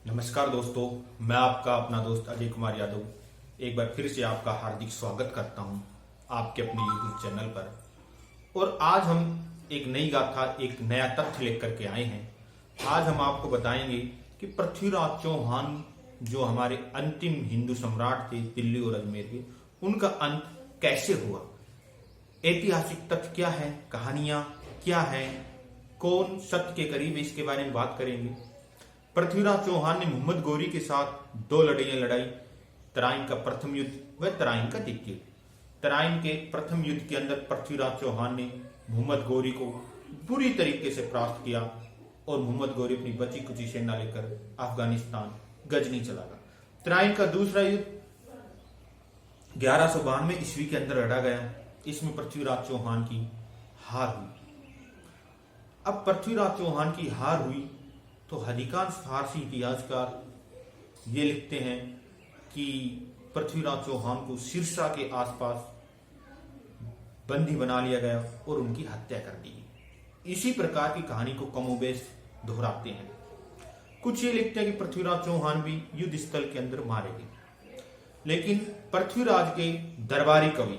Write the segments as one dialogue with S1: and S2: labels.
S1: नमस्कार दोस्तों, मैं आपका अपना दोस्त अजय कुमार यादव एक बार फिर से आपका हार्दिक स्वागत करता हूं आपके अपने YouTube चैनल पर। और आज हम एक नई गाथा, एक नया तथ्य लेकर के आए हैं। आज हम आपको बताएंगे कि पृथ्वीराज चौहान जो हमारे अंतिम हिंदू सम्राट थे दिल्ली और अजमेर के, उनका अंत कैसे हुआ, ऐतिहासिक तथ्य क्या है, कहानियां क्या है, कौन सत्य के करीब है, इसके बारे में बात करेंगे। पृथ्वीराज चौहान ने मोहम्मद गौरी के साथ दो लड़ाइयां लड़ाई, तराइन का प्रथम युद्ध व तराइन का द्वितीय। तराइन के प्रथम युद्ध के अंदर पृथ्वीराज चौहान ने मोहम्मद गौरी को बुरी तरीके से परास्त किया और मोहम्मद गौरी अपनी बची कुची सेना लेकर अफगानिस्तान गजनी चला गया। तराइन का दूसरा युद्ध 1192 ईस्वी के अंदर लड़ा गया। इसमें पृथ्वीराज चौहान की हार हुई। अब पृथ्वीराज चौहान की हार हुई तो अधिकांश फारसी इतिहासकार ये लिखते हैं कि पृथ्वीराज चौहान को सिरसा के आसपास बंदी बना लिया गया और उनकी हत्या कर दी गई। इसी प्रकार की कहानी को कमोबेश दोहराते हैं। कुछ ये लिखते हैं कि पृथ्वीराज चौहान भी युद्ध स्थल के अंदर मारे गए, लेकिन पृथ्वीराज के दरबारी कवि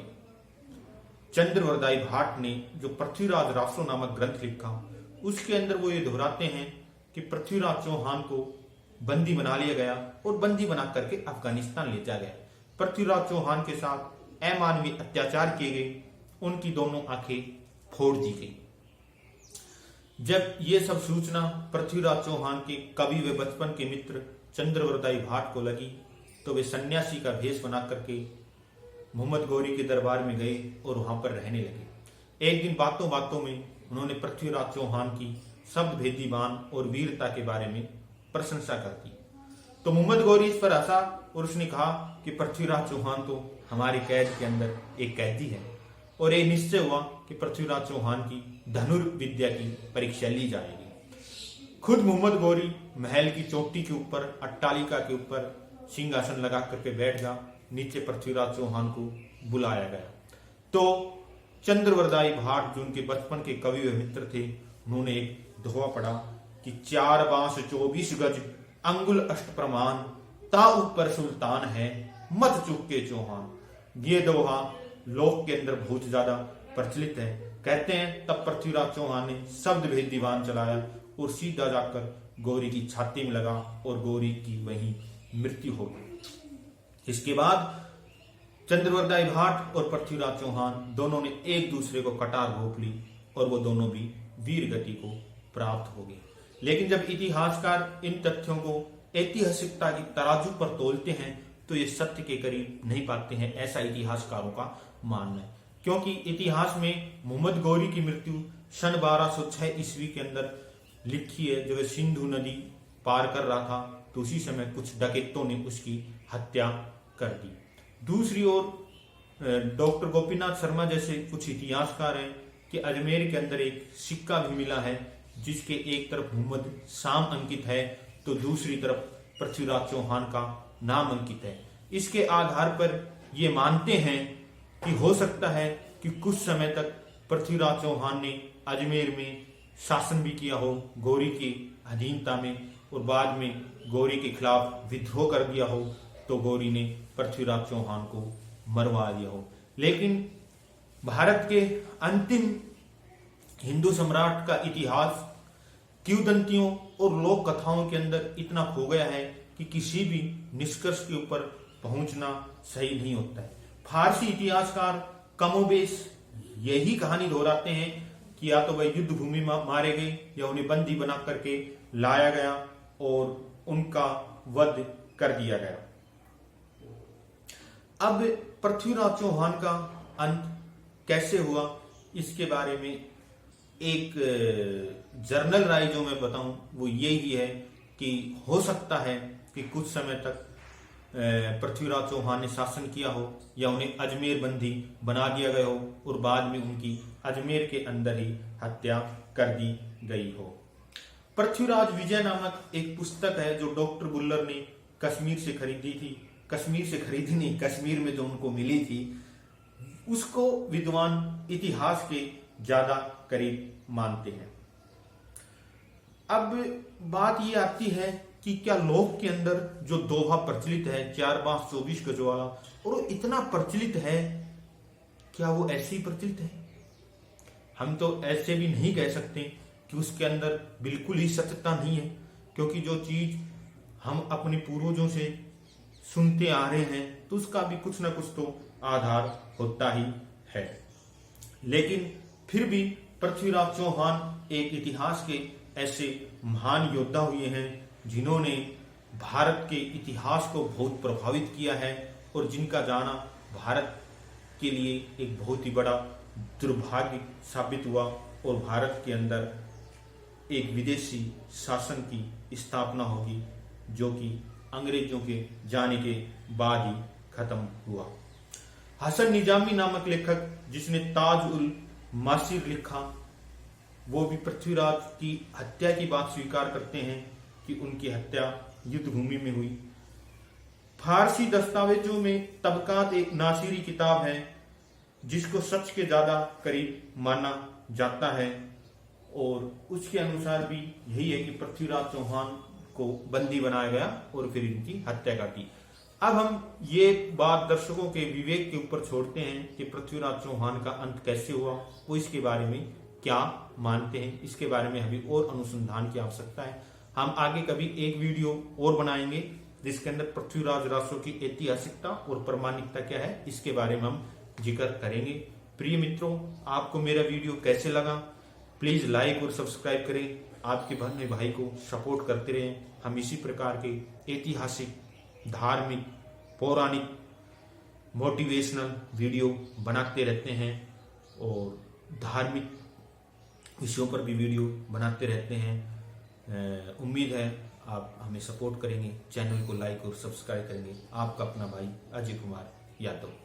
S1: चंद्रवरदाई भाट ने जो पृथ्वीराज रासो नामक ग्रंथ लिखा, उसके अंदर वो ये दोहराते हैं कि पृथ्वीराज चौहान को बंदी बना लिया गया और बंदी बना करके अफगानिस्तान ले जाया गया। पृथ्वीराज चौहान के साथ अमानवीय अत्याचार किए गए, उनकी दोनों आंखें फोड़ दी गई। जब ये सब सूचना पृथ्वीराज चौहान के कवि व बचपन के मित्र चंद्रवरदाई भाट को लगी तो वे सन्यासी का भेष बना करके मोहम्मद गौरी के दरबार में गए और वहां पर रहने लगे। एक दिन बातों बातों में उन्होंने पृथ्वीराज चौहान की शब्द भेदी बाण और वीरता के बारे में प्रशंसा कर दी। तो मोहम्मद गौरी इस पर हंसा और उसने कहा कि पृथ्वीराज चौहान तो हमारी कैद के अंदर एक कैदी है, और ये निश्चय हुआ कि पृथ्वीराज चौहान की धनुर्विद्या की परीक्षा ली जाएगी। खुद मोहम्मद गौरी महल की चोटी के ऊपर, अट्टालिका के ऊपर सिंहासन लगा करके बैठ गया। नीचे पृथ्वीराज चौहान को बुलाया गया तो चंद्रवरदाई भाट जो उनके बचपन के कवि व मित्र थे, उन्होंने एक दोहा पढ़ा कि 4 बांस 24 गज अंगुल अष्ट प्रमाण, ता ऊपर सुल्तान है मत चुके चौहान। ये दोहा लोक के अंदर बहुत ज्यादा प्रचलित है। कहते हैं तब पृथ्वीराज चौहान ने शब्द भेद दीवान चलाया और सीधा जाकर गौरी की छाती में लगा और गौरी की वहीं मृत्यु हो गई। इसके बाद चंद्रवरदाई भाट और पृथ्वीराज चौहान दोनों ने एक दूसरे को कटार घोंप ली और वो दोनों भी वीर गति को प्राप्त हो गए। लेकिन जब इतिहासकार इन तथ्यों को ऐतिहासिकता की तराजू पर तोलते हैं तो ये सत्य के करीब नहीं पाते हैं, ऐसा इतिहासकारों का मानना है। क्योंकि इतिहास में मोहम्मद गौरी की मृत्यु सन 1206 ईस्वी के अंदर लिखी है। जब सिंधु नदी पार कर रहा था तो उसी समय कुछ डकैतों ने उसकी हत्या कर दी। दूसरी ओर डॉक्टर गोपीनाथ शर्मा जैसे कुछ इतिहासकार हैं कि अजमेर के अंदर एक सिक्का भी मिला है जिसके एक तरफ मोहम्मद शाम अंकित है तो दूसरी तरफ पृथ्वीराज चौहान का नाम अंकित है। इसके आधार पर ये मानते हैं कि हो सकता है कि कुछ समय तक पृथ्वीराज चौहान ने अजमेर में शासन भी किया हो गौरी की अधीनता में, और बाद में गौरी के खिलाफ विद्रोह कर दिया हो तो गौरी ने पृथ्वीराज चौहान को मरवा दिया हो। लेकिन भारत के अंतिम हिंदू सम्राट का इतिहास किंवदंतियों और लोक कथाओं के अंदर इतना खो गया है कि किसी भी निष्कर्ष के ऊपर पहुंचना सही नहीं होता है। फारसी इतिहासकार कमोबेश यही कहानी दोहराते हैं कि या तो वह युद्ध भूमि में मारे गए या उन्हें बंदी बना करके लाया गया और उनका वध कर दिया गया। अब पृथ्वीराज चौहान का अंत कैसे हुआ, इसके बारे में एक जर्नल राय जो मैं बताऊं वो यही है कि हो सकता है कि कुछ समय तक पृथ्वीराज चौहान ने शासन किया हो या उन्हें अजमेर बंदी बना दिया गया हो और बाद में उनकी अजमेर के अंदर ही हत्या कर दी गई हो। पृथ्वीराज विजय नामक एक पुस्तक है जो डॉक्टर बुल्लर ने कश्मीर से खरीदी थी। कश्मीर से खरीदी नहीं, कश्मीर में जो उनको मिली थी, उसको विद्वान इतिहास के ज्यादा करीब मानते हैं। अब बात ये आती है कि क्या लोक के अंदर जो दोहा प्रचलित है 4 बांस 24 गज वाला, और वो इतना प्रचलित है, क्या वो ऐसे ही प्रचलित है? हम तो ऐसे भी नहीं कह सकते कि उसके अंदर बिल्कुल ही सत्यता नहीं है, क्योंकि जो चीज हम अपने पूर्वजों से सुनते आ रहे हैं तो उसका भी कुछ ना कुछ तो आधार होता ही है। लेकिन फिर भी पृथ्वीराज चौहान एक इतिहास के ऐसे महान योद्धा हुए हैं जिन्होंने भारत के इतिहास को बहुत प्रभावित किया है, और जिनका जाना भारत के लिए एक बहुत ही बड़ा दुर्भाग्य साबित हुआ, और भारत के अंदर एक विदेशी शासन की स्थापना होगी जो कि अंग्रेजों के जाने के बाद ही खत्म हुआ। हसन निजामी नामक लेखक जिसने ताज उल मासिर लिखा, वो भी पृथ्वीराज की हत्या की बात स्वीकार करते हैं कि उनकी हत्या युद्ध भूमि में हुई। फारसी दस्तावेजों में तबकात एक नासिरी किताब है जिसको सच के ज्यादा करीब माना जाता है, और उसके अनुसार भी यही है कि पृथ्वीराज चौहान को बंदी बनाया गया और फिर इनकी हत्या कर दी। अब हम ये बात दर्शकों के विवेक के ऊपर छोड़ते हैं कि पृथ्वीराज चौहान का अंत कैसे हुआ, वो इसके बारे में क्या मानते हैं, इसके बारे में अभी और अनुसंधान की आवश्यकता है। हम आगे कभी एक वीडियो और बनाएंगे जिसके अंदर पृथ्वीराज रासो की ऐतिहासिकता और प्रामाणिकता क्या है इसके बारे में हम जिक्र करेंगे। प्रिय मित्रों, आपको मेरा वीडियो कैसे लगा, प्लीज लाइक और सब्सक्राइब करें। आपके बहन भाई को सपोर्ट करते रहें। हम इसी प्रकार के ऐतिहासिक, धार्मिक, पौराणिक, मोटिवेशनल वीडियो बनाते रहते हैं, और धार्मिक विषयों पर भी वीडियो बनाते रहते हैं। उम्मीद है आप हमें सपोर्ट करेंगे, चैनल को लाइक और सब्सक्राइब करेंगे। आपका अपना भाई अजय कुमार यादव।